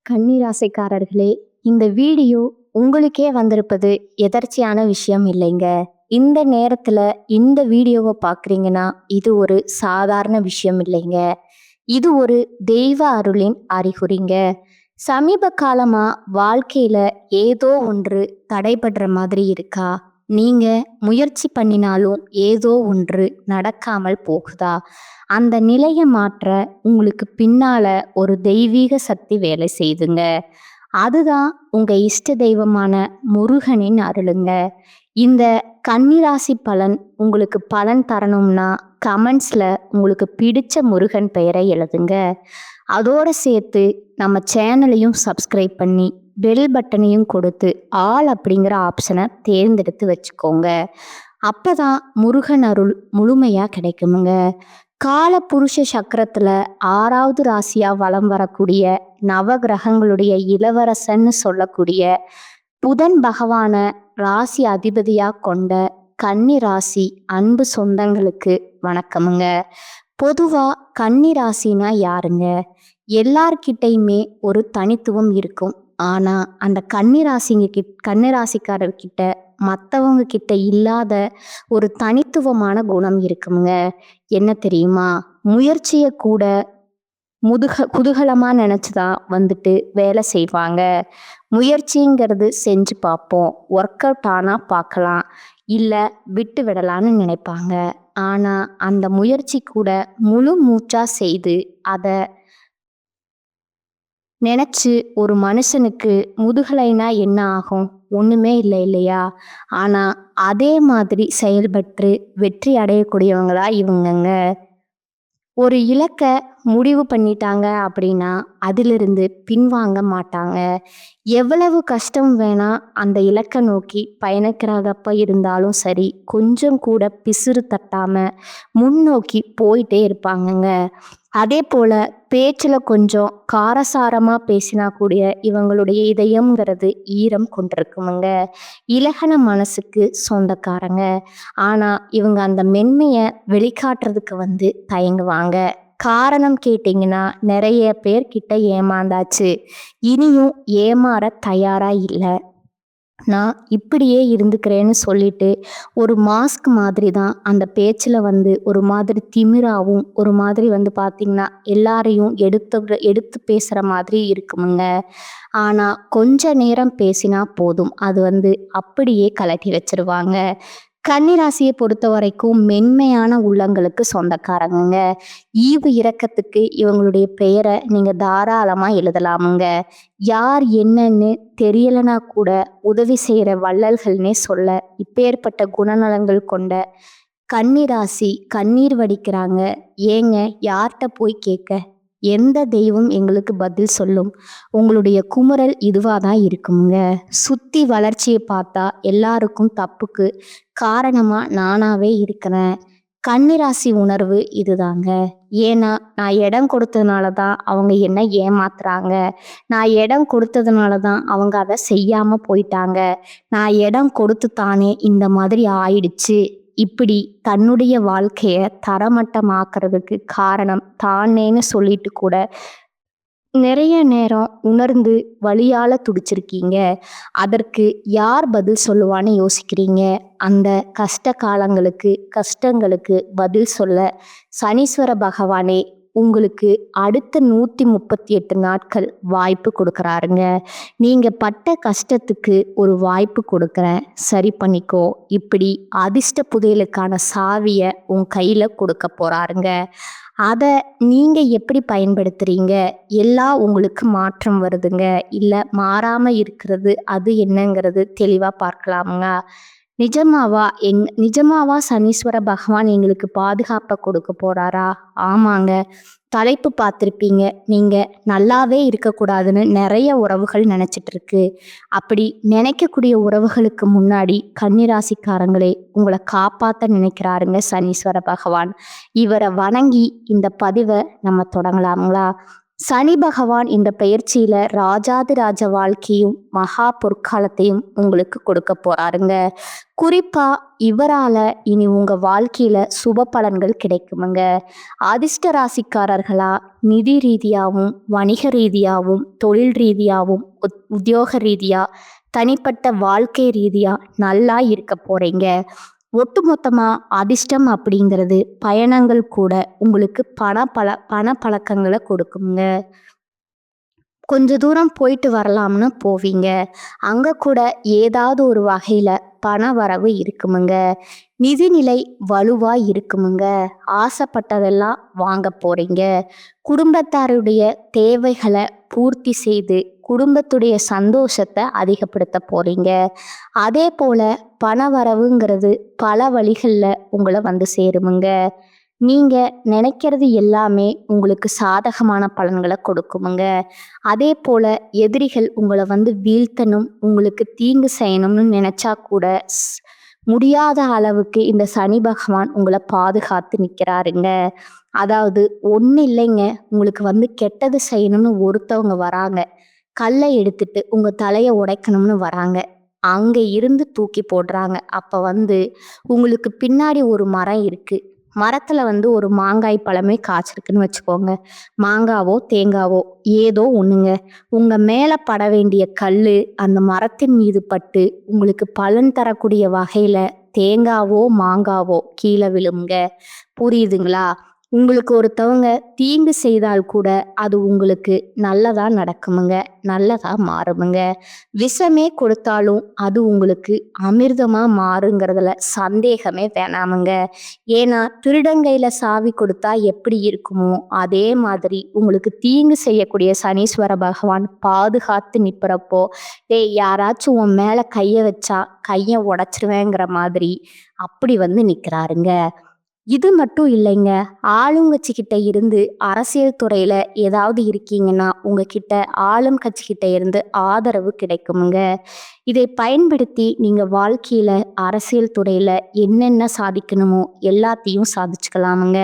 கன்னிராசிக்காரர்களே, இந்த வீடியோ உங்களுக்கே வந்திருப்பது எதர்ச்சியான விஷயம் இல்லைங்க. இந்த நேரத்துல இந்த வீடியோவை பார்க்குறீங்கன்னா, இது ஒரு சாதாரண விஷயம் இல்லைங்க. இது ஒரு தெய்வ அருளின் அறிகுறிங்க. சமீப காலமா வாழ்க்கையில ஏதோ ஒன்று தடைபடுற மாதிரி இருக்கா? நீங்க முயற்சி பண்ணினாலும் ஏதோ ஒன்று நடக்காமல் போகுதா? அந்த நிலையை மாற்ற உங்களுக்கு பின்னால ஒரு தெய்வீக சக்தி வேலை செய்துங்க. அதுதான் உங்க இஷ்ட தெய்வமான முருகனின் அருளுங்க. இந்த கன்னிராசி பலன் உங்களுக்கு பலன் தரணும்னா கமெண்ட்ஸ்ல உங்களுக்கு பிடிச்ச முருகன் பெயரை எழுதுங்க. அதோட சேர்த்து நம்ம சேனலையும் சப்ஸ்கிரைப் பண்ணி பெல் பட்டனையும் கொடுத்து ஆல் அப்படிங்கிற ஆப்ஷனை தேர்ந்தெடுத்து வச்சுக்கோங்க. அப்பதான் முருகன் அருள் முழுமையா கிடைக்குமுங்க. கால புருஷ சக்கரத்துல 6வது ராசியா வலம் வரக்கூடிய நவகிரகங்களுடைய இளவரசன்னு சொல்லக்கூடிய புதன் பகவான ராசி அதிபதியா கொண்ட கன்னி ராசி அன்பு சொந்தங்களுக்கு வணக்கமுங்க. பொதுவா கன்னி ராசினா யாருங்க? எல்லார்கிட்டையுமே ஒரு தனித்துவம் இருக்கும். ஆனா அந்த கன்னிராசிக்காரர்கிட்ட மற்றவங்க கிட்ட இல்லாத ஒரு தனித்துவமான குணம் இருக்குங்க. என்ன தெரியுமா? முயற்சியை கூட குதூகலமா நினைச்சுதான் வந்துட்டு வேலை செய்வாங்க. முயற்சிங்கிறது செஞ்சு பார்ப்போம், ஒர்க் அவுட் ஆனா பார்க்கலாம், இல்லை விட்டு விடலான்னு நினைப்பாங்க. ஆனா அந்த முயற்சி கூட முழு மூச்சா செய்து அதை நினைச்சு ஒரு மனுஷனுக்கு முதுகலைனா என்ன ஆகும்? ஒண்ணுமே இல்லை இல்லையா? ஆனா அதே மாதிரி செயல்பட்டு வெற்றி அடையக்கூடியவங்களா இவங்கங்க. ஒரு இலக்கை முடிவு பண்ணிட்டாங்க அப்படின்னா அதிலிருந்து பின்வாங்க மாட்டாங்க. எவ்வளவு கஷ்டம் வேணா அந்த இலக்கை நோக்கி பயணிக்கிறதப்ப இருந்தாலும் சரி, கொஞ்சம் கூட பிசுறு தட்டாம முன்னோக்கி போயிட்டே இருப்பாங்கங்க. அதே போல பேச்சில் கொஞ்சம் காரசாரமாக பேசினா கூடிய இவங்களுடைய இதயம்ங்கிறது ஈரம் கொண்டிருக்குமுங்க. இலகன மனசுக்கு சொந்தக்காரங்க. ஆனால் இவங்க அந்த மென்மையை வெளிக்காட்டுறதுக்கு தயங்குவாங்க. காரணம் கேட்டிங்கன்னா, நிறைய பேர்கிட்ட ஏமாந்தாச்சு, இனியும் ஏமாற தயாரா இல்லை, நான் இப்படியே இருந்துக்கிறேன்னு சொல்லிட்டு ஒரு மாஸ்க் மாதிரி தான் அந்த பேச்சில் ஒரு மாதிரி திமிராவும், ஒரு மாதிரி பார்த்தீங்கன்னா எல்லாரையும் எடுத்து பேசுகிற மாதிரி இருக்குமுங்க. ஆனால் கொஞ்ச நேரம் பேசினா போதும், அது அப்படியே கலட்டி வச்சிருவாங்க. கன்னிராசியை பொறுத்த வரைக்கும் மென்மையான உள்ளங்களுக்கு சொந்தக்காரங்க. ஈவு இரக்கத்துக்கு இவங்களுடைய பெயரை நீங்கள் தாராளமாக எழுதலாமுங்க. யார் என்னன்னு தெரியலனா கூட உதவி செய்கிற வள்ளல்கள்னே சொல்ல இப்பேற்பட்ட குணநலங்கள் கொண்ட கன்னிராசி கண்ணீர் வடிக்கிறாங்க. ஏங்க, யார்கிட்ட போய் கேட்க? எந்த தெய்வம் எங்களுக்கு பதில் சொல்லும்? உங்களுடைய குமுறல் இதுவாக தான் இருக்குங்க. சுத்தி வளர்ச்சியை பார்த்தா எல்லாருக்கும் தப்புக்கு காரணமாக நானாவே இருக்கிறேன். கன்னிராசி உணர்வு இதுதாங்க. ஏன்னா நான் இடம் கொடுத்ததுனால தான் அவங்க என்ன ஏமாத்துறாங்க, நான் இடம் கொடுத்ததுனால தான் அவங்க அதை செய்யாமல் போயிட்டாங்க, நான் இடம் கொடுத்து தானே இந்த மாதிரி ஆயிடுச்சு, இப்படி தன்னுடைய வாழ்க்கையை தரமட்டமாக்குறதுக்கு காரணம் தானேன்னு சொல்லிட்டு கூட நிறைய நேரம் உணர்ந்து வலியால துடிச்சிருக்கீங்க. அதற்கு யார் பதில் சொல்லுவான்னு யோசிக்கிறீங்க. அந்த கஷ்டங்களுக்கு பதில் சொல்ல சனீஸ்வர பகவானே உங்களுக்கு அடுத்த 138 நாட்கள் வாய்ப்பு கொடுக்குறாருங்க. நீங்க பட்ட கஷ்டத்துக்கு ஒரு வாய்ப்பு கொடுக்குறேன், சரி பண்ணிக்கோ, இப்படி அதிர்ஷ்ட புதையலுக்கான சாவியை உன் கையில கொடுக்க போறாருங்க. அதை நீங்க எப்படி பயன்படுத்துறீங்க? எல்லாம் உங்களுக்கு மாற்றம் வருதுங்க. இல்லை மாறாமல் இருக்கிறது அது என்னங்கிறது தெளிவாக பார்க்கலாமுங்க. நிஜமாவா சனீஸ்வர பகவான் எங்களுக்கு பாதுகாப்பை கொடுக்க போறாரா? ஆமாங்க. தலைப்பு பார்த்துருப்பீங்க. நீங்கள் நல்லாவே இருக்கக்கூடாதுன்னு நிறைய உறவுகள் நினச்சிட்டு இருக்கு. அப்படி நினைக்கக்கூடிய உறவுகளுக்கு முன்னாடி கன்னிராசிக்காரங்களே உங்களை காப்பாற்ற நினைக்கிறாருங்க சனீஸ்வர பகவான். இவரை வணங்கி இந்த பதிவை நம்ம தொடங்கலாங்களா? சனி பகவான் இந்த பெயர்ச்சியில ராஜாதிராஜ வாழ்க்கையும் மகா பொற்காலத்தையும் உங்களுக்கு கொடுக்க போறாருங்க. குறிப்பா இவரால இனி உங்க வாழ்க்கையில சுப பலன்கள் கிடைக்குமுங்க. அதிர்ஷ்ட ராசிக்காரர்களா நிதி ரீதியாவும் வணிக ரீதியாவும் தொழில் ரீதியாவும் உத்தியோக ரீதியா தனிப்பட்ட வாழ்க்கை ரீதியா நல்லா இருக்க போறீங்க. ஒட்டுமொத்தமா அதிர்ஷ்டம் அப்படிங்கிறது பயணங்கள் கூட உங்களுக்கு பண பழக்கங்களை கொடுக்குங்க. கொஞ்ச தூரம் போயிட்டு வரலாம்னு போவீங்க. அங்க கூட ஏதாவது ஒரு வகையில பண வரவு இருக்குமுங்க. நிதிநிலை வலுவா இருக்குமுங்க. ஆசைப்பட்டதெல்லாம் வாங்க போறீங்க. குடும்பத்தாருடைய தேவைகளை பூர்த்தி செய்து குடும்பத்துடைய சந்தோஷத்தை அதிகப்படுத்த போறீங்க. அதே போல பண வரவுங்கிறது பல வழிகளில் உங்களை வந்து சேருமுங்க. நீங்க நினைக்கிறது எல்லாமே உங்களுக்கு சாதகமான பலன்களை கொடுக்குமுங்க. அதே போல எதிரிகள் உங்களை வந்து வீழ்த்தணும், உங்களுக்கு தீங்கு செய்யணும்னு நினைச்சா கூட முடியாத அளவுக்கு இந்த சனி பகவான் உங்களை பாதுகாத்து நிற்கிறாருங்க. அதாவது ஒன்றும் இல்லைங்க, உங்களுக்கு வந்து கெட்டது செய்யணும்னு ஒருத்தவங்க வராங்க, கல்லை எடுத்துட்டு உங்க தலையை உடைக்கணும்னு வராங்க, அங்க இருந்து தூக்கி போடுறாங்க. அப்ப வந்து உங்களுக்கு பின்னாடி ஒரு மரம் இருக்கு, மரத்துல வந்து ஒரு மாங்காய் பழமே காய்ச்சிருக்குன்னு வச்சுக்கோங்க. மாங்காவோ தேங்காவோ ஏதோ ஒண்ணுங்க, உங்க மேல பட வேண்டிய கல்லு அந்த மரத்தின் மீது பட்டு உங்களுக்கு பலன் தரக்கூடிய வகையில தேங்காவோ மாங்காவோ கீழே விழுங்க. புரியுதுங்களா? உங்களுக்கு ஒருத்தவங்க தீங்கு செய்தால் கூட அது உங்களுக்கு நல்லதா நடக்குமுங்க, நல்லதா மாறுமுங்க. விஷமே கொடுத்தாலும் அது உங்களுக்கு அமிர்தமா மாறுங்கிறதுல சந்தேகமே வேணாமுங்க. ஏன்னா திருடங்கையில சாவி கொடுத்தா எப்படி இருக்குமோ அதே மாதிரி உங்களுக்கு தீங்கு செய்யக்கூடிய சனீஸ்வர பகவான் பாதுகாத்து நிற்கிறப்போ, டேய் யாராச்சும் உன் மேல கையை வச்சா கையை உடைச்சிருவேங்கிற மாதிரி அப்படி வந்து நிற்கிறாருங்க. இது மட்டும் இல்லைங்க, ஆளுங்கட்சிக்கிட்ட இருந்து அரசியல் துறையில ஏதாவது இருக்கீங்கன்னா உங்ககிட்ட ஆளும் கட்சிக்கிட்ட இருந்து ஆதரவு கிடைக்குமுங்க. இதை பயன்படுத்தி நீங்க வாழ்க்கையில அரசியல் துறையில என்னென்ன சாதிக்கணுமோ எல்லாத்தையும் சாதிச்சுக்கலாமுங்க.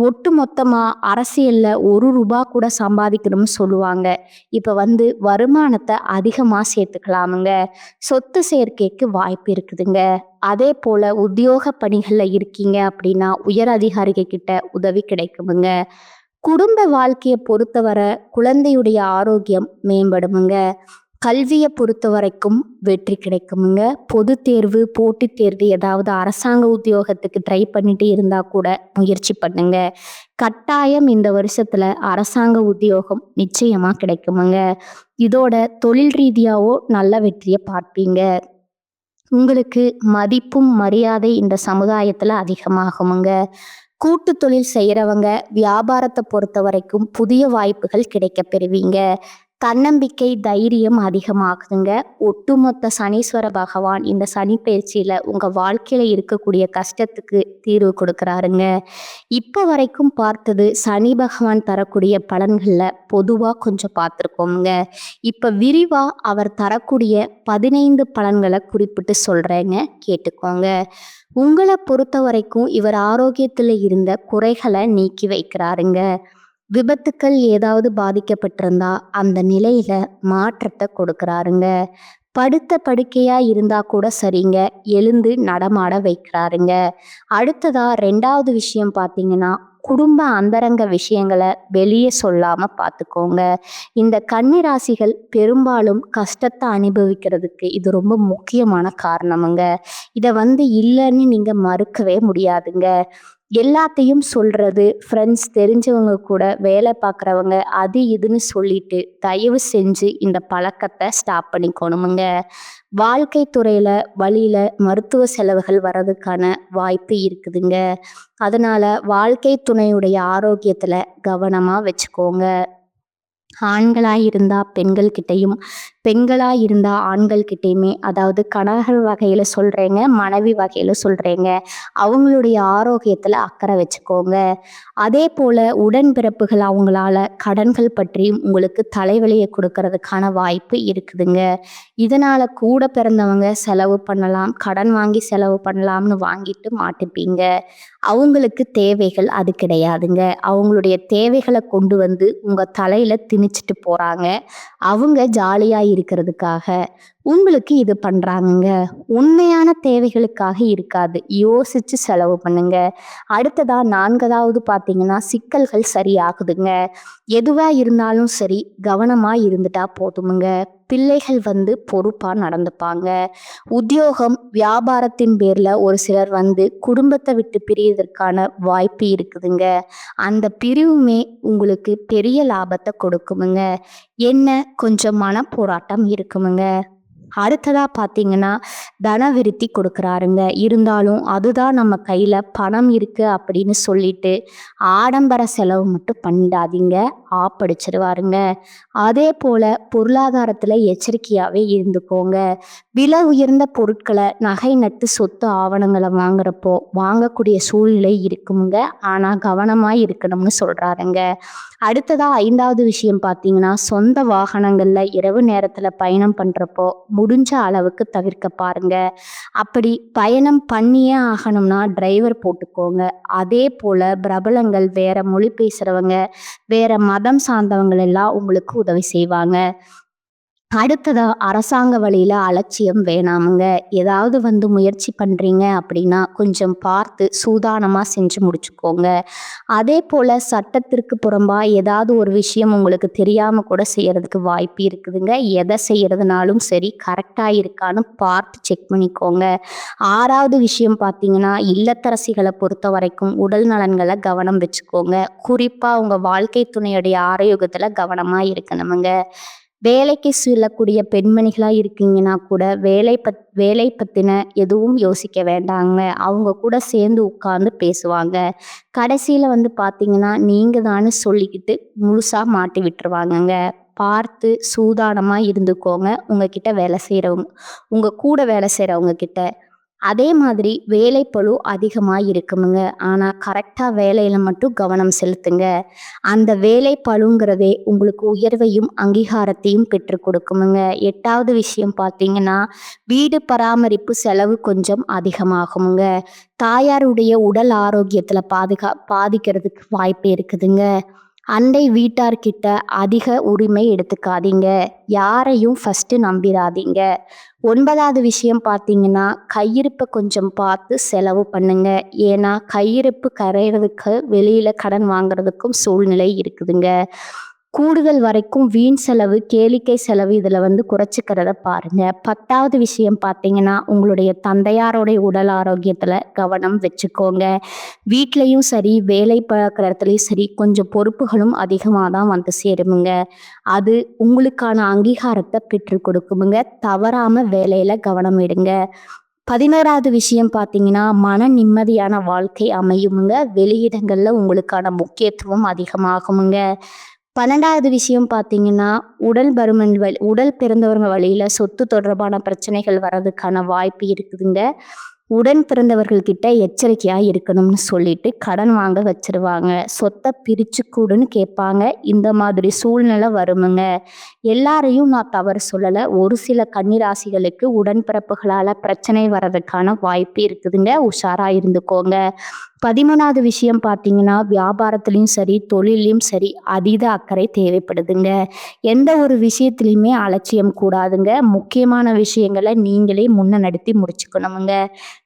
ஒட்டு மொத்தமா அரசியல்ல ரூபா கூட சம்பாதிக்கணும்னு சொல்லுவாங்க. இப்ப வந்து வருமானத்தை அதிகமா சேர்த்துக்கலாமுங்க. சொத்து சேர்க்கைக்கு வாய்ப்பு இருக்குதுங்க. அதே போல உத்தியோக பணிகள்ல இருக்கீங்க அப்படின்னா உயர் அதிகாரிகள் கிட்ட உதவி கிடைக்குமுங்க. குடும்ப வாழ்க்கையை பொறுத்தவரை குழந்தையுடைய ஆரோக்கியம் மேம்படுமுங்க. கல்வியை பொறுத்த வரைக்கும் வெற்றி கிடைக்குமுங்க. பொது தேர்வு போட்டித் தேர்வு ஏதாவது அரசாங்க உத்தியோகத்துக்கு ட்ரை பண்ணிட்டு இருந்தா கூட முயற்சி பண்ணுங்க. கட்டாயம் இந்த வருஷத்துல அரசாங்க உத்தியோகம் நிச்சயமா கிடைக்குமுங்க. இதோட தொழில் ரீதியாவோ நல்ல வெற்றியை பார்ப்பீங்க. உங்களுக்கு மதிப்பும் மரியாதை இந்த சமுதாயத்துல அதிகமாகுமுங்க. கூட்டு தொழில் செய்யறவங்க வியாபாரத்தை பொறுத்த வரைக்கும் புதிய வாய்ப்புகள் கிடைக்க பெறுவீங்க. தன்னம்பிக்கை தைரியம் அதிகமாகுதுங்க. ஒட்டுமொத்த சனீஸ்வர பகவான் இந்த சனி பயிற்சியில உங்க வாழ்க்கையில இருக்கக்கூடிய கஷ்டத்துக்கு தீர்வு கொடுக்கறாருங்க. இப்ப வரைக்கும் பார்த்தது சனி பகவான் தரக்கூடிய பலன்கள்ல பொதுவா கொஞ்சம் பார்த்துருக்கோங்க. இப்ப விரிவா அவர் தரக்கூடிய 15 பலன்களை குறிப்பிட்டு சொல்றேங்க, கேட்டுக்கோங்க. உங்களை பொறுத்த வரைக்கும் இவர் ஆரோக்கியத்துல இருந்த குறைகளை நீக்கி வைக்கிறாருங்க. விபத்துக்கள் ஏதாவது பாதிக்கப்பட்டிருந்தா அந்த நிலையில மாற்றத்தை கொடுக்கறாருங்க. படுத்த படுக்கையா இருந்தா கூட சரிங்க, எழுந்து நடமாட வைக்கிறாருங்க. அடுத்ததா 2வது விஷயம் பார்த்தீங்கன்னா, குடும்ப அந்தரங்க விஷயங்களை வெளியே சொல்லாம பார்த்துக்கோங்க. இந்த கன்னி ராசிகள் பெரும்பாலும் கஷ்டத்தை அனுபவிக்கிறதுக்கு இது ரொம்ப முக்கியமான காரணமுங்க. இதை வந்து இல்லைன்னு நீங்க மறுக்கவே முடியாதுங்க. எல்லாத்தையும் சொல்றது ஃப்ரெண்ட்ஸ் தெரிஞ்சவங்க கூட வேலை பார்க்குறவங்க அது இதுன்னு சொல்லிட்டு தயவு செஞ்சு இந்த பழக்கத்தை ஸ்டாப் பண்ணிக்கணுமுங்க. வாழ்க்கை துறையில வழியில மருத்துவ செலவுகள் வர்றதுக்கான வாய்ப்பு இருக்குதுங்க. அதனால வாழ்க்கை துணையுடைய ஆரோக்கியத்துல கவனமா வச்சுக்கோங்க. ஆண்களாய் இருந்தா பெண்கள் கிட்டையும் பெண்களா இருந்தா ஆண்கள் கிட்டயுமே, அதாவது கணவர் வகையில சொல்றேங்க, மனைவி வகையில சொல்றேங்க. அவங்களுடைய ஆரோக்கியத்துல அக்கறை வச்சுக்கோங்க. அதேபோல உடன்பிறப்புகள் அவங்களால கடன்கள் பற்றியும் உங்களுக்கு தலைவலிய குடுக்கறதுக்கான வாய்ப்பு இருக்குதுங்க. இதனால கூட பிறந்தவங்க செலவு பண்ணலாம், கடன் வாங்கி செலவு பண்ணலாம்னு வாங்கிட்டு மாட்டிப்பீங்க. அவங்களுக்கு தேவைகள் அது கிடையாதுங்க. அவங்களுடைய தேவைகள கொண்டு வந்து உங்க தலையில திணிச்சுட்டு போறாங்க. அவங்க ஜாலியா இருக்கிறதுக்காக. உங்களுக்கு இது பண்றாங்கங்க. உண்மையான தேவைகளுக்காக இருக்காது. யோசிச்சு செலவு பண்ணுங்க. அடுத்ததா 4வது பார்த்தீங்கன்னா, சிக்கல்கள் சரியாகுதுங்க. எதுவா இருந்தாலும் சரி, கவனமா இருந்துட்டா போதுமுங்க. பிள்ளைகள் வந்து பொறுப்பா நடந்துப்பாங்க. உத்தியோகம், வியாபாரத்தின் பேர்ல ஒரு சிலர் வந்து குடும்பத்த விட்டு பிரியதற்கான வாய்ப்பு இருக்குதுங்க. அந்த பிரிவுமே உங்களுக்கு பெரிய லாபத்த கொடுக்குமுங்க. என்ன கொஞ்சம் மனப்போராட்டம் இருக்குமுங்க. அடுத்ததா பார்த்தீங்கன்னா, தனவிருத்தி கொடுக்குறாருங்க. இருந்தாலும் அதுதான் நம்ம கையில பணம் இருக்கு அப்படின்னு சொல்லிட்டு, ஆடம்பர செலவு மட்டும் பண்ணிடாதீங்க. ஆப்படிச்சிருவாருங்க. அதேபோல பொருளாதாரத்துல எச்சரிக்கையாவே இருந்துக்கோங்க. விலை உயர்ந்த பொருட்கள நகை நட்டு சொத்து ஆவணங்கள வாங்குறப்போ, வாங்கக்கூடிய சூழ்நிலை இருக்குமுங்க. ஆனா கவனமா இருக்கணும்னு சொல்றாருங்க. அடுத்ததா 5வது விஷயம் பார்த்தீங்கன்னா, சொந்த வாகனங்கள்ல இரவு நேரத்துல பயணம் பண்றப்போ, முடிஞ்ச அளவுக்கு தவிர்க்க பாருங்க. அப்படி பயணம் பண்ணியே ஆகணும்னா டிரைவர் போட்டுக்கோங்க. அதேபோல பிரபலங்கள், வேற மொழி பேசுறவங்க, வேற மதம் சார்ந்தவங்கள் எல்லாம் உங்களுக்கு உதவி செய்வாங்க. அடுத்ததா அரசாங்க வழியில அலட்சியம் வேணாமுங்க. ஏதாவது வந்து முயற்சி பண்றீங்க அப்படின்னா, கொஞ்சம் பார்த்து சூதானமா செஞ்சு முடிச்சுக்கோங்க. அதேபோல சட்டத்திற்கு புறம்பா ஏதாவது ஒரு விஷயம் உங்களுக்கு தெரியாம கூட செய்யறதுக்கு வாய்ப்பு இருக்குதுங்க. எதை செய்யறதுனாலும் சரி, கரெக்டா இருக்கான்னு பார்த்து செக் பண்ணிக்கோங்க. 6வது விஷயம் பார்த்தீங்கன்னா, இல்லத்தரசிகள பொறுத்தவரைக்கும் உடல் நலன்கள கவனம் வச்சுக்கோங்க. குறிப்பா உங்க வாழ்க்கை துணையுடைய ஆரோக்கியத்துல கவனமா இருக்கணுமுங்க. வேலைக்கு செல்லக்கூடிய பெண்மணிகளா இருக்கீங்கன்னா கூட வேலை பத்தின எதுவும் யோசிக்க வேண்டாங்க. அவங்க கூட சேர்ந்து உட்கார்ந்து பேசுவாங்க. கடைசியில வந்து பார்த்தீங்கன்னா, நீங்க தான்னு சொல்லிக்கிட்டு முழுசா மாட்டி விட்டுருவாங்கங்க. பார்த்து சூதானமா இருந்துக்கோங்க. உங்க கூட வேலை செய்றவங்க கிட்ட. அதே மாதிரி வேலைப்பளு அதிகமா இருக்குமுங்க. ஆனா கரெக்டா வேலையில மட்டும் கவனம் செலுத்துங்க. அந்த வேலைப்பளுங்கிறதே உங்களுக்கு உயர்வையும், அங்கீகாரத்தையும் பெற்றுக் கொடுக்குமுங்க. 8வது விஷயம் பார்த்தீங்கன்னா, வீடு பராமரிப்பு செலவு கொஞ்சம் அதிகமாகுமுங்க. தாயாருடைய உடல் ஆரோக்கியத்துல பாதிக்கிறதுக்கு வாய்ப்பு இருக்குதுங்க. அண்டை வீட்டார்கிட்ட அதிக உரிமை எடுத்துக்காதீங்க. யாரையும் ஃபர்ஸ்ட் நம்பிராதீங்க. 9வது விஷயம் பார்த்தீங்கன்னா, கையிருப்ப கொஞ்சம் பார்த்து செலவு பண்ணுங்க. ஏன்னா கையிருப்பு கரையிறதுக்கு வெளியில கடன் வாங்குறதுக்கும் சூழ்நிலை இருக்குதுங்க. கூடுதல் வரைக்கும் வீண் செலவு, கேளிக்கை செலவு இதுல வந்து குறைச்சிக்கிறத பாருங்க. 10வது விஷயம் பார்த்தீங்கன்னா, உங்களுடைய தந்தையாருடைய உடல் ஆரோக்கியத்துல கவனம் வச்சுக்கோங்க. வீட்லயும் சரி, வேலை பார்க்குற இடத்துலயும் சரி, கொஞ்சம் பொறுப்புகளும் அதிகமா தான் வந்து சேருமுங்க. அது உங்களுக்கான அங்கீகாரத்த பெற்றுக் கொடுக்குமுங்க. தவறாம வேலையில கவனம் எடுங்க. 11வது விஷயம் பார்த்தீங்கன்னா, மன நிம்மதியான வாழ்க்கை அமையுமுங்க. வெளியிடங்கள்ல உங்களுக்கான முக்கியத்துவம் அதிகமாகுமுங்க. 12வது விஷயம் பார்த்தீங்கன்னா, உடல் பிறந்தவங்க வழியில சொத்து தொடர்பான பிரச்சனைகள் வர்றதுக்கான வாய்ப்பு இருக்குதுங்க. உடன் பிறந்தவர்கள் கிட்ட எச்சரிக்கையா இருக்கணும்னு சொல்லிட்டு கடன் வாங்க வச்சிருவாங்க. சொத்த பிரிச்சு குடுன்னு கேட்பாங்க. இந்த மாதிரி சூழ்நிலை வருமுங்க. எல்லாரையும் நான் தவறு சொல்லல. ஒரு சில கன்னிராசிகளுக்கு உடன்பிறப்புகளால பிரச்சனை வர்றதுக்கான வாய்ப்பு இருக்குதுங்க. உஷாரா இருந்துக்கோங்க. 13வது விஷயம் பார்த்தீங்கன்னா, வியாபாரத்திலயும் சரி, தொழில்லயும் சரி அதீத அக்கறை தேவைப்படுதுங்க. எந்த ஒரு விஷயத்திலயுமே அலட்சியம் கூடாதுங்க. முக்கியமான விஷயங்கள நீங்களே நடத்தி முடிச்சுக்கணுமுங்க.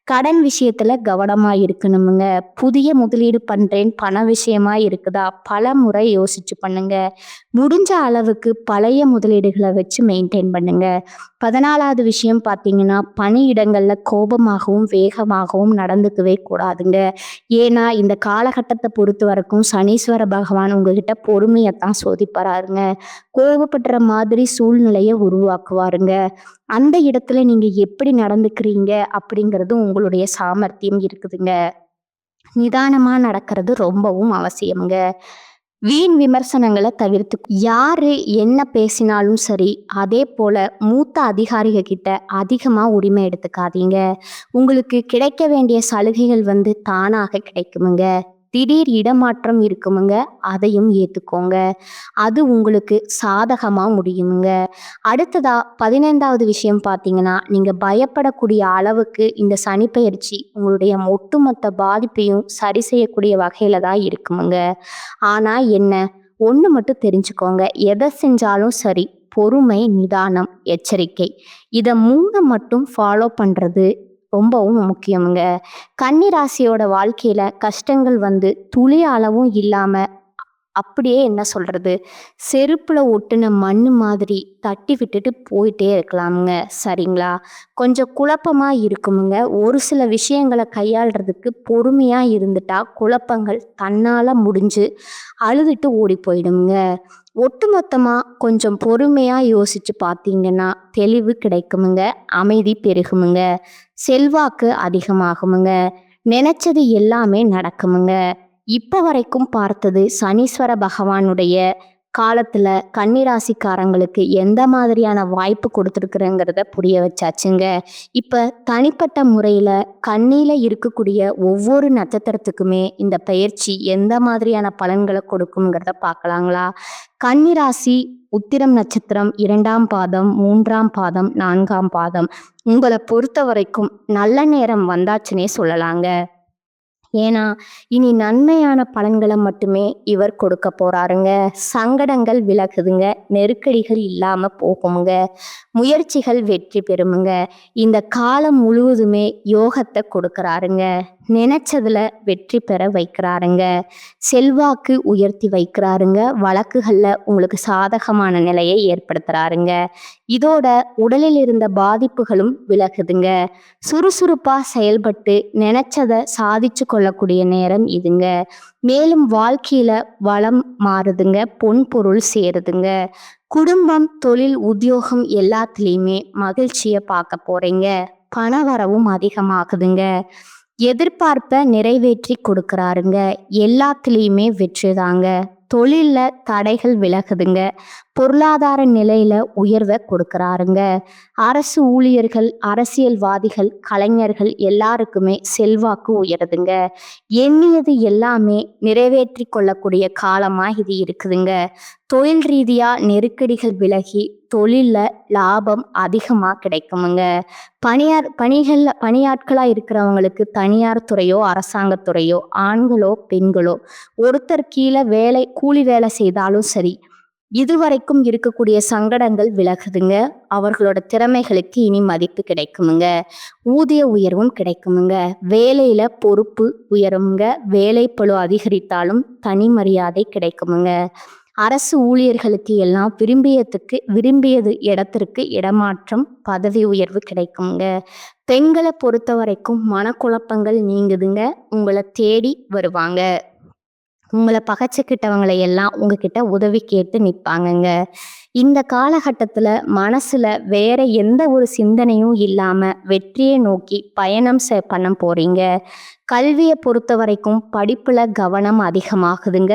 கடன் விஷயத்துல கவனமா இருக்கணுமுங்க. புதிய முதலீடு பண்றேன், பண விஷயமா இருக்குதா, பல முறை யோசிச்சு பண்ணுங்க. முடிஞ்ச அளவுக்கு பழைய முதலீடுகளை வச்சு மெயின்டைன் பண்ணுங்க. 14வது விஷயம் பார்த்தீங்கன்னா, பணியிடங்கள்ல கோபமாகவும் வேகமாகவும் நடந்துக்கவே கூடாதுங்க. ஏன்னா இந்த காலகட்டத்தை பொறுத்த வரைக்கும் சனீஸ்வர பகவான் உங்ககிட்ட பொறுமையத்தான் சோதிப்பாருங்க. கோபப்படுற மாதிரி சூழ்நிலையை உருவாக்குவாருங்க. அந்த இடத்துல நீங்க எப்படி நடந்துக்கிறீங்க அப்படிங்கிறது உங்களுடைய சாமர்த்தியம் இருக்குதுங்க. நிதானமா நடக்கிறது ரொம்பவும் அவசியம்ங்க. வீண் விமர்சனங்களை தவிர்த்து யாரு என்ன பேசினாலும் சரி, அதே போல மூத்த அதிகாரிகள் கிட்ட அதிகமா உரிமை எடுத்துக்காதீங்க. உங்களுக்கு கிடைக்க வேண்டிய சலுகைகள் தானாக கிடைக்குமுங்க. திடீர் இடமாற்றம் இருக்குமுங்க, அதையும் ஏத்துக்கோங்க. அது உங்களுக்கு சாதகமா முடியுமுங்க. அடுத்ததா 15வது விஷயம் பார்த்தீங்கன்னா, நீங்க பயப்படக்கூடிய அளவுக்கு இந்த சனிப்பெயர்ச்சி உங்களுடைய ஒட்டுமொத்த பாதிப்பையும் சரி செய்யக்கூடிய வகையில தான் இருக்குமுங்க. ஆனா என்ன, ஒண்ணு மட்டும் தெரிஞ்சுக்கோங்க. எதை செஞ்சாலும் சரி, பொறுமை, நிதானம், எச்சரிக்கை. இத 3 மட்டும் ஃபாலோ பண்றது ரொம்பவும் முக்கியமுங்க. கன்னி ராசியோட வாழ்க்கையில கஷ்டங்கள் துளி அளவும் இல்லாம அப்படியே என்ன சொல்றது, செருப்புல ஒட்டுன மண்ணு மாதிரி தட்டி விட்டுட்டு போயிட்டே இருக்கலாமுங்க. சரிங்களா? கொஞ்சம் குழப்பமா இருக்குமுங்க. ஒரு சில விஷயங்கள கையாள்றதுக்கு பொறுமையா இருந்துட்டா குழப்பங்கள் தன்னால முடிஞ்சு அழுதுட்டு ஓடி போயிடுங்க. ஒட்டுமொத்தமா கொஞ்சம் பொறுமையா யோசிச்சு பார்த்தீங்கன்னா தெளிவு கிடைக்குமுங்க, அமைதி பெருகுமுங்க, செல்வாக்கு அதிகமாகுமுங்க, நினைச்சது எல்லாமே நடக்குமுங்க. இப்ப வரைக்கும் பார்த்தது சனீஸ்வர பகவானுடைய காலத்துல கன்னிராசிக்காரங்களுக்கு எந்த மாதிரியான வாய்ப்பு கொடுத்துருக்குறேங்கிறத புரிய வச்சாச்சுங்க. இப்ப தனிப்பட்ட முறையில கன்னியில இருக்கக்கூடிய ஒவ்வொரு நட்சத்திரத்துக்குமே இந்த பயிற்சி எந்த மாதிரியான பலன்களை கொடுக்குங்கிறத பார்க்கலாங்களா? கன்னிராசி உத்திரம் நட்சத்திரம் 2ஆம் பாதம், 3ஆம் பாதம், 4ஆம் பாதம் உங்களை பொறுத்த வரைக்கும் நல்ல நேரம் வந்தாச்சுன்னே சொல்லலாங்க. ஏன்னா இனி நன்மையான பலன்களை மட்டுமே இவர் கொடுக்க போறாருங்க. சங்கடங்கள் விலகுதுங்க, நெருக்கடிகள் இல்லாம போகுங்க, முயற்சிகள் வெற்றி பெறுமுங்க. இந்த காலம் முழுவதுமே யோகத்தை கொடுக்கறாருங்க. நினைச்சதுல வெற்றி பெற வைக்கிறாருங்க. செல்வாக்கு உயர்த்தி வைக்கிறாருங்க. வழக்குகள்ல உங்களுக்கு சாதகமான நிலையை ஏற்படுத்துறாருங்க. இதோட உடலில் இருந்த பாதிப்புகளும் விலகுதுங்க. சுறுசுறுப்பா செயல்பட்டு நினைச்சதை சாதிச்சு கொள்ளக்கூடிய நேரம் இதுங்க. மேலும் வாழ்க்கையில வளம் மாறுதுங்க, பொன் பொருள் சேருதுங்க. குடும்பம், தொழில், உத்தியோகம் எல்லாத்துலேயுமே மகிழ்ச்சியை பார்க்க போறீங்க. பணவரவும் அதிகமாகுதுங்க. எதிர்பார்ப்பை நிறைவேற்றி கொடுக்கறாருங்க. எல்லாத்துலேயுமே வெற்றிதாங்க. தொழில்ல தடைகள் விலகுதுங்க. பொருளாதார நிலையில உயர்வை கொடுக்கறாருங்க. அரசு ஊழியர்கள், அரசியல்வாதிகள், கலைஞர்கள் எல்லாருக்குமே செல்வாக்கு உயருதுங்க. எண்ணியது எல்லாமே நிறைவேற்றி கொள்ளக்கூடிய காலமா இது இருக்குதுங்க. தொழில் ரீதியா நெருக்கடிகள் விலகி தொழில்ல லாபம் அதிகமா கிடைக்குமுங்க. பணியாட்களா இருக்கிறவங்களுக்கு தனியார் துறையோ அரசாங்கத்துறையோ ஆண்களோ பெண்களோ ஒருத்தர் கீழே கூலி வேலை செய்தாலும் சரி, இதுவரைக்கும் இருக்கக்கூடிய சங்கடங்கள் விலகுதுங்க. அவர்களோட திறமைகளுக்கு இனி மதிப்பு கிடைக்குமுங்க. ஊதிய உயர்வும் கிடைக்குமுங்க. வேலையில பொறுப்பு உயருமுங்க. வேலைப்பளு அதிகரித்தாலும் தனி மரியாதை கிடைக்குமுங்க. அரசு ஊழியர்களுக்கு எல்லாம் விரும்பியது இடத்திற்கு இடமாற்றம், பதவி உயர்வு கிடைக்குங்க. பெண்களை பொறுத்த வரைக்கும் மனக்குழப்பங்கள் நீங்குதுங்க. உங்களை தேடி வருவாங்க. உங்களை பகைச்சிக்கிட்டவங்களை எல்லாம் உங்ககிட்ட உதவி கேட்டு நிற்பாங்கங்க. இந்த காலகட்டத்தில் மனசுல வேற எந்த ஒரு சிந்தனையும் இல்லாம வெற்றியை நோக்கி பயணம் பண்ண போறீங்க. கல்வியை பொறுத்த வரைக்கும் படிப்புல கவனம் அதிகமாகுதுங்க.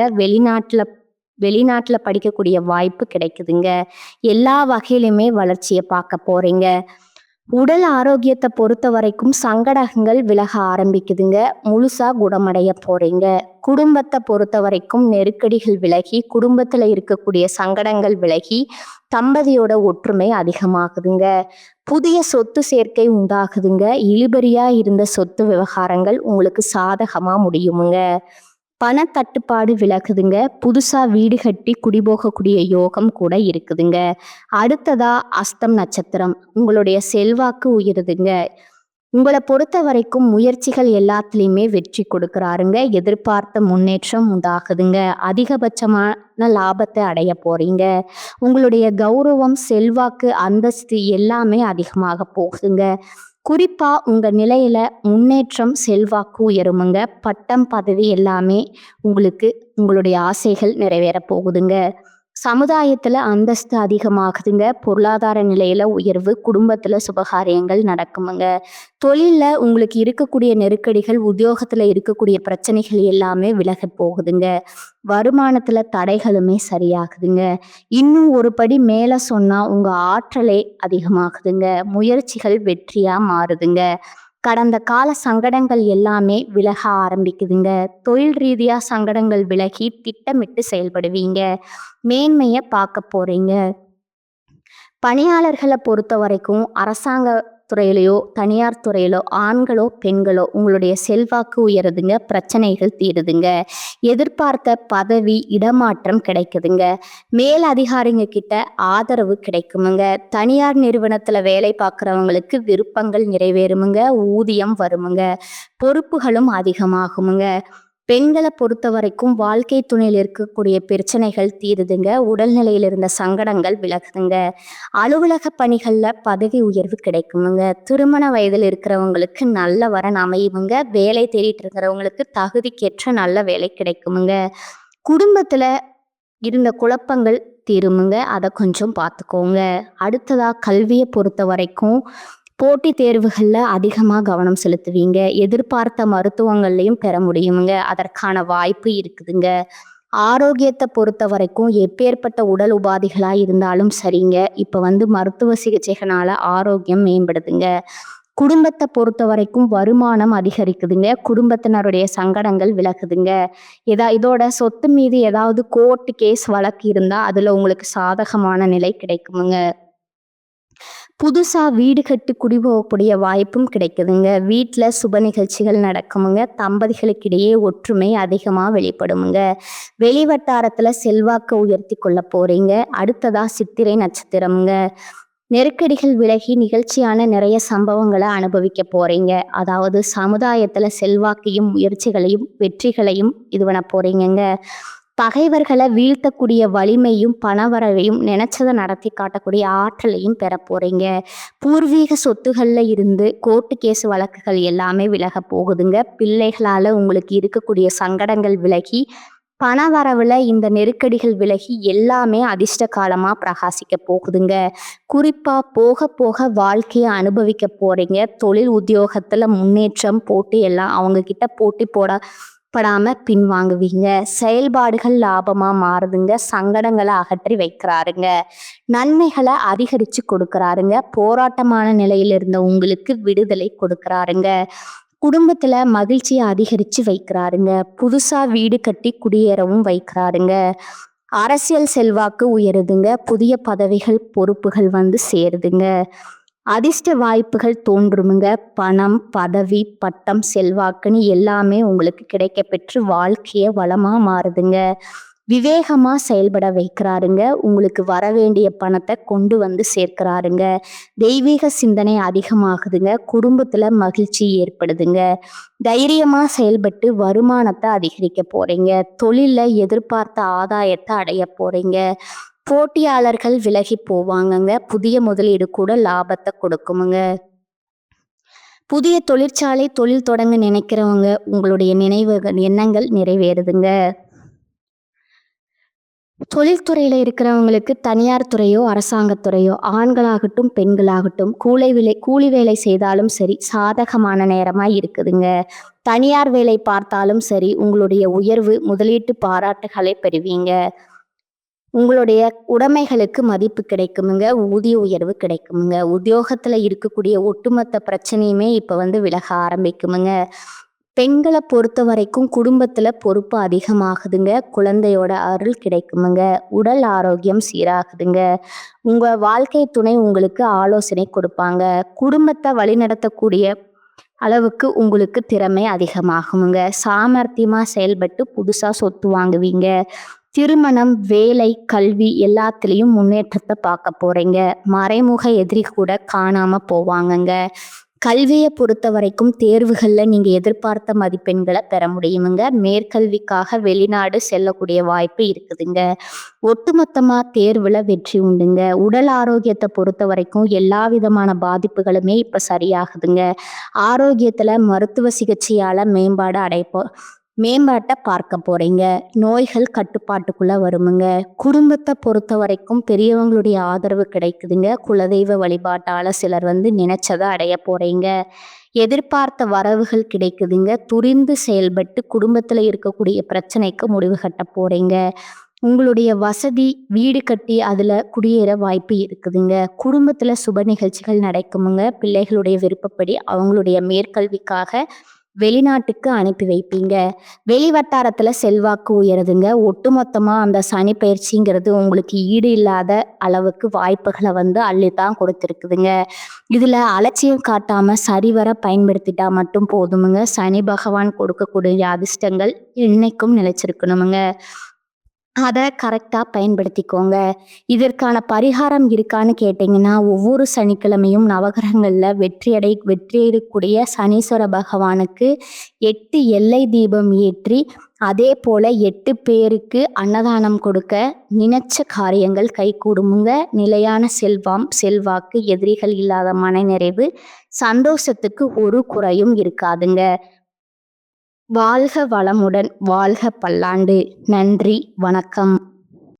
வெளிநாட்டுல படிக்கக்கூடிய வாய்ப்பு கிடைக்குதுங்க. எல்லா வகையிலுமே வளர்ச்சியை பார்க்க போறீங்க. உடல் ஆரோக்கியத்தை பொறுத்த வரைக்கும் சங்கடங்கள் விலக ஆரம்பிக்குதுங்க. முழுசா குணமடைய போறீங்க. குடும்பத்தை பொறுத்த வரைக்கும் நெருக்கடிகள் விலகி, குடும்பத்துல இருக்கக்கூடிய சங்கடங்கள் விலகி, தம்பதியோட ஒற்றுமை அதிகமாகுதுங்க. புதிய சொத்து சேர்க்கை உண்டாகுதுங்க. இழுபறியா இருந்த சொத்து விவகாரங்கள் உங்களுக்கு சாதகமா முடியுமுங்க. பணத்தட்டுப்பாடு விலகுதுங்க. புதுசா வீடு கட்டி குடிபோகக்கூடிய யோகம் கூட இருக்குதுங்க. அடுத்ததா அஸ்தம் நட்சத்திரம் உங்களுடைய செல்வாக்கு உயருதுங்க. உங்களை பொறுத்த வரைக்கும் முயற்சிகள் எல்லாத்துலேயுமே வெற்றி கொடுக்கறாருங்க. எதிர்பார்த்த முன்னேற்றம் உண்டாகுதுங்க. அதிகபட்சமான லாபத்தை அடைய போறீங்க. உங்களுடைய கௌரவம், செல்வாக்கு, அந்தஸ்து எல்லாமே அதிகமாக போகுதுங்க. குறிப்பா உங்க நிலையில முன்னேற்றம், செல்வாக்கு உயருமுங்க. பட்டம், பதவி எல்லாமே உங்களுக்கு உங்களுடைய ஆசைகள் நிறைவேற போகுதுங்க. சமுதாயத்துல அந்தஸ்து அதிகமாகுதுங்க. பொருளாதார நிலையில உயர்வு, குடும்பத்துல சுபகாரியங்கள் நடக்குமுங்க. தொழில்ல உங்களுக்கு இருக்கக்கூடிய நெருக்கடிகள், உத்தியோகத்துல இருக்கக்கூடிய பிரச்சனைகள் எல்லாமே விலகப் போகுதுங்க. வருமானத்துல தடைகளுமே சரியாகுதுங்க. இன்னும் ஒரு படி மேல சொன்னா உங்க ஆற்றலே அதிகமாகுதுங்க. முயற்சிகள் வெற்றியா மாறுதுங்க. கடந்த கால சங்கடங்கள் எல்லாமே விலக ஆரம்பிக்குதுங்க. தொழில் ரீதியா சங்கடங்கள் விலகி திட்டமிட்டு செயல்படுவீங்க. மேன்மைய பார்க்க போறீங்க. பணியாளர்கள பொறுத்தவரைக்கும் அரசாங்க துறையிலயோ, தனியார் துறையிலோ, ஆண்களோ, பெண்களோ உங்களுடைய செல்வாக்கு உயருதுங்க. பிரச்சனைகள் தீருதுங்க. எதிர்பார்த்த பதவி, இடமாற்றம் கிடைக்குதுங்க. மேல் அதிகாரிங்க கிட்ட ஆதரவு கிடைக்குமுங்க. தனியார் நிறுவனத்துல வேலை பார்க்குறவங்களுக்கு விருப்பங்கள் நிறைவேறுமுங்க. ஊதியம் வருமுங்க. பொறுப்புகளும் அதிகமாகுமுங்க. பெண்களை பொறுத்த வரைக்கும் வாழ்க்கை துணையில் இருக்கக்கூடிய பிரச்சனைகள் தீருதுங்க. உடல்நிலையில் இருந்த சங்கடங்கள் விலகுதுங்க. அலுவலக பணிகள்ல பதவி உயர்வு கிடைக்குமுங்க. திருமண வயதில் இருக்கிறவங்களுக்கு நல்ல வரன் அமையுமுங்க. வேலை தேடிட்டு இருக்கிறவங்களுக்கு தகுதிக்கேற்ற நல்ல வேலை கிடைக்குமுங்க. குடும்பத்துல இருந்த குழப்பங்கள் தீருமுங்க. அதை கொஞ்சம் பார்த்துக்கோங்க. அடுத்ததா கல்வியை பொறுத்த வரைக்கும் போட்டித் தேர்வுகள்ல அதிகமா கவனம் செலுத்துவீங்க. எதிர்பார்த்த மருத்துவங்கள்லையும் பெற முடியுமுங்க. அதற்கான வாய்ப்பு இருக்குதுங்க. ஆரோக்கியத்தை பொறுத்த வரைக்கும் எப்பேற்பட்ட உடல் உபாதைகளா இருந்தாலும் சரிங்க. இப்ப மருத்துவ சிகிச்சைகளால ஆரோக்கியம் மேம்படுதுங்க. குடும்பத்தை பொறுத்த வரைக்கும் வருமானம் அதிகரிக்குதுங்க. குடும்பத்தினருடைய சங்கடங்கள் விலகுதுங்க. இதோட சொத்து மீது ஏதாவது கோர்ட் கேஸ் வழக்கு இருந்தா அதுல உங்களுக்கு சாதகமான நிலை கிடைக்குமுங்க. புதுசா வீடு கட்டி குடிபோகக்கூடிய வாய்ப்பும் கிடைக்குதுங்க. வீட்டுல சுப நிகழ்ச்சிகள் நடக்குமுங்க. தம்பதிகளுக்கிடையே ஒற்றுமை அதிகமா வெளிப்படுமுங்க. வெளிவட்டாரத்துல செல்வாக்க உயர்த்தி கொள்ள போறீங்க. அடுத்ததா சித்திரை நட்சத்திரமுங்க. நெருக்கடிகள் விலகி நிகழ்ச்சியான நிறைய சம்பவங்களை அனுபவிக்க போறீங்க. அதாவது சமுதாயத்துல செல்வாக்கையும் முயற்சிகளையும் வெற்றிகளையும் இது பண்ண போறீங்கங்க. பகைவர்களை வீழ்த்தக்கூடிய வலிமையும் பணவரவையும் நினைச்சதை நடத்தி காட்டக்கூடிய ஆற்றலையும் பெற போறீங்க. பூர்வீக சொத்துகள்ல இருந்து கோர்ட்டு கேஸ் வழக்குகள் எல்லாமே விலக போகுதுங்க. பிள்ளைகளால உங்களுக்கு இருக்கக்கூடிய சங்கடங்கள் விலகி பணவரவுல இந்த நெருக்கடிகள் விலகி எல்லாமே அதிர்ஷ்ட காலமா பிரகாசிக்க போகுதுங்க. குறிப்பா போக போக வாழ்க்கையை அனுபவிக்க போறீங்க. தொழில் உத்தியோகத்துல முன்னேற்றம் போட்டி எல்லாம் அவங்க கிட்ட போட்டி போடாம பின்வாங்குவீங்க. செயல்பாடுகள் லாபமா மாறுதுங்க. சங்கடங்களை அகற்றி வைக்கிறாருங்க. நன்மைகளை அதிகரிச்சு கொடுக்கறாருங்க. போராட்டமான நிலையில இருந்த உங்களுக்கு விடுதலை கொடுக்கறாருங்க. குடும்பத்துல மகிழ்ச்சியை அதிகரிச்சு வைக்கிறாருங்க. புதுசா வீடு கட்டி குடியேறவும் வைக்கிறாருங்க. அரசியல் செல்வாக்கு உயருதுங்க. புதிய பதவிகள் பொறுப்புகள் சேருதுங்க. அதிர்ஷ்ட வாய்ப்புகள் தோன்றுமுங்க. பணம், பதவி, பட்டம், செல்வாக்குன்னு எல்லாமே உங்களுக்கு கிடைக்க பெற்று வாழ்க்கைய வளமா மாறுதுங்க. விவேகமா செயல்பட வைக்கிறாருங்க. உங்களுக்கு வர வேண்டிய பணத்தை கொண்டு சேர்க்கிறாருங்க. தெய்வீக சிந்தனை அதிகமாகுதுங்க. குடும்பத்துல மகிழ்ச்சி ஏற்படுதுங்க. தைரியமா செயல்பட்டு வருமானத்தை அதிகரிக்க போறீங்க. தொழில்ல எதிர்பார்த்த ஆதாயத்தை அடைய போறீங்க. போட்டியாளர்கள் விலகி போவாங்கங்க. புதிய முதலீடு கூட லாபத்தை கொடுக்குமுங்க. புதிய தொழிற்சாலை தொழில் தொடங்க நினைக்கிறவங்க உங்களுடைய எண்ணங்கள் நிறைவேறுதுங்க. தொழில்துறையில இருக்கிறவங்களுக்கு தனியார் துறையோ அரசாங்கத்துறையோ ஆண்களாகட்டும் பெண்களாகட்டும் கூலி வேலை செய்தாலும் சரி சாதகமான நேரமா இருக்குதுங்க. தனியார் வேலை பார்த்தாலும் சரி உங்களுடைய உயர்வு முதலீட்டு பாராட்டுகளை பெறுவீங்க. உங்களுடைய உடைமைகளுக்கு மதிப்பு கிடைக்குமுங்க. ஊதிய உயர்வு கிடைக்குமுங்க. உத்தியோகத்துல இருக்கக்கூடிய ஒட்டுமொத்த பிரச்சனையுமே இப்ப விலக ஆரம்பிக்குமுங்க. பெண்களை பொறுத்த வரைக்கும் குடும்பத்துல பொறுப்பு அதிகமாகுதுங்க. குழந்தையோட அருள் கிடைக்குமுங்க. உடல் ஆரோக்கியம் சீராகுதுங்க. உங்க வாழ்க்கை துணை உங்களுக்கு ஆலோசனை கொடுப்பாங்க. குடும்பத்தை வழிநடத்தக்கூடிய அளவுக்கு உங்களுக்கு திறமை அதிகமாகுமுங்க. சாமர்த்தியமா செயல்பட்டு புதுசா சொத்து வாங்குவீங்க. திருமணம், வேலை, கல்வி எல்லாத்துலேயும் முன்னேற்றத்தை பார்க்க போறீங்க. மறைமுக எதிரி கூட காணாம போவாங்கங்க. கல்வியை பொறுத்த வரைக்கும் தேர்வுகளில் நீங்கள் எதிர்பார்த்த மதிப்பெண்களை பெற முடியுமுங்க. மேற்கல்விக்காக வெளிநாடு செல்லக்கூடிய வாய்ப்பு இருக்குதுங்க. ஒட்டுமொத்தமாக தேர்வில் வெற்றி உண்டுங்க. உடல் ஆரோக்கியத்தை பொறுத்த வரைக்கும் எல்லா விதமான பாதிப்புகளுமே இப்போ சரியாகுதுங்க. ஆரோக்கியத்தில் மருத்துவ சிகிச்சையால் மேம்பாடு மேம்பாட்டை பார்க்க போறீங்க. நோய்கள் கட்டுப்பாட்டுக்குள்ள வருமுங்க. குடும்பத்தை பொறுத்த வரைக்கும் பெரியவங்களுடைய ஆதரவு கிடைக்குதுங்க. குலதெய்வ வழிபாட்டால சிலர் நினைச்சதை அடைய போறீங்க. எதிர்பார்த்த வரவுகள் கிடைக்குதுங்க. துரிந்து செயல்பட்டு குடும்பத்துல இருக்கக்கூடிய பிரச்சனைக்கு முடிவு கட்ட போறீங்க. உங்களுடைய வசதி வீடு கட்டி அதுல குடியேற வாய்ப்பு இருக்குதுங்க. குடும்பத்துல சுப நிகழ்ச்சிகள் நடக்குமுங்க. பிள்ளைகளுடைய விருப்பப்படி அவங்களுடைய மேற்கல்விக்காக வெளிநாட்டுக்கு அனுப்பி வைப்பீங்க. வெளி வட்டாரத்துல செல்வாக்கு உயருதுங்க. ஒட்டுமொத்தமா அந்த சனி பயிற்சிங்கிறது உங்களுக்கு ஈடு இல்லாத அளவுக்கு வாய்ப்புகளை அள்ளித்தான் கொடுத்துருக்குதுங்க. இதுல அலட்சியம் காட்டாம சரிவர பயன்படுத்திட்டா மட்டும் போதுமுங்க. சனி பகவான் கொடுக்கக்கூடிய அதிர்ஷ்டங்கள் இன்னைக்கும் நிலைச்சிருக்கணுமுங்க. அதை கரெக்டாக பயன்படுத்திக்கோங்க. இதற்கான பரிகாரம் இருக்கான்னு கேட்டிங்கன்னா, ஒவ்வொரு சனிக்கிழமையும் நவகிரகங்களில் வெற்றியடையக்கூடிய சனீஸ்வர பகவானுக்கு 8 எல்லை தீபம் ஏற்றி, அதே போல் 8 பேருக்கு அன்னதானம் கொடுக்க நினைச்ச காரியங்கள் கைகூடுமுங்க. நிலையான செல்வம், செல்வாக்கு, எதிரிகள் இல்லாத மனநிறைவு, சந்தோஷத்துக்கு ஒரு குறையும் இருக்காதுங்க. வாழ்க வளமுடன், வாழ்க பல்லாண்டு. நன்றி, வணக்கம்.